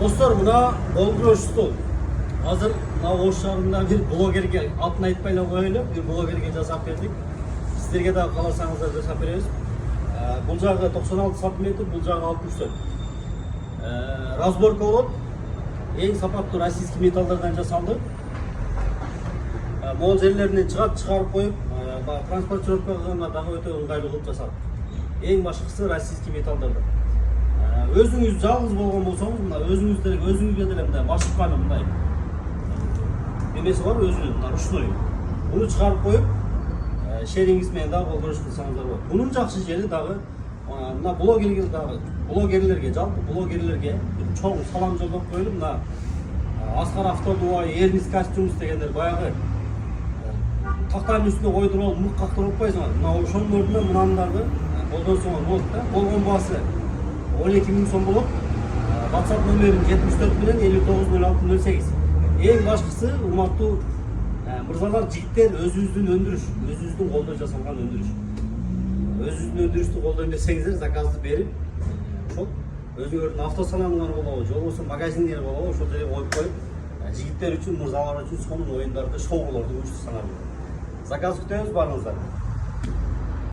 Dostlar, mına Болгрош стол. Hazır Oş şehrinde bir blogerge, adını aytpayla koyalım, bir blogerge жасап бердик. Sizlerge de kalarsanızlar жасап berебиz. Бұл жағы 96 сантиметр, бұл жағы 64. Разборка болот. Ең сапаттуу российский металлдардан жасалды. Мол жерлеринен чыгарып коюп, транспортировка кылганга дагы өтө ыңгайлуу кылып жасалды. Ең башкысы российский металлдардан. Өзүңүз жалгыз болгон болсоңуз, мына өзүңүзгө деле мындай машыкканы мындай эмеси бар, өзүнүн мына ручной. Буну чыгарып коюп, шериңиз менен дагы болгош кылсаңыздар болот. Бунун жакшы жери дагы мына блогерлерге, жалпы блогерлерге чоң салам жолдоп коелу. Мына Аскар Автодубай, Эрнис Костюмс дегендер баягы тактанын үстүнө койдуруп, мык кактырып атпайсыңар. Мына ошонун ордуна мынандарды колдонсоңор болот да. Болгон баасы 12 000 сом болот. WhatsApp номерим 74 менен 590608. Эң башкысы, урматтуу мырзалар, жигиттер, өзүбүздүн өндүрүш, өзүбүздүн колдон жасалган өндүрүш. Өзүбүздүн өндүрүштү колдойм десеңиздер, заказды берип, ошол өзүңөрдүн автосалонуңар болобу, же болбосо магазиндер болобу, ошол жерге коюп коюп, жигиттер үчүн, мырзалар үчүн сонун оюндарды, шоулорду уюштурсаңар болот. Заказ күтөбүз, барыңыздар.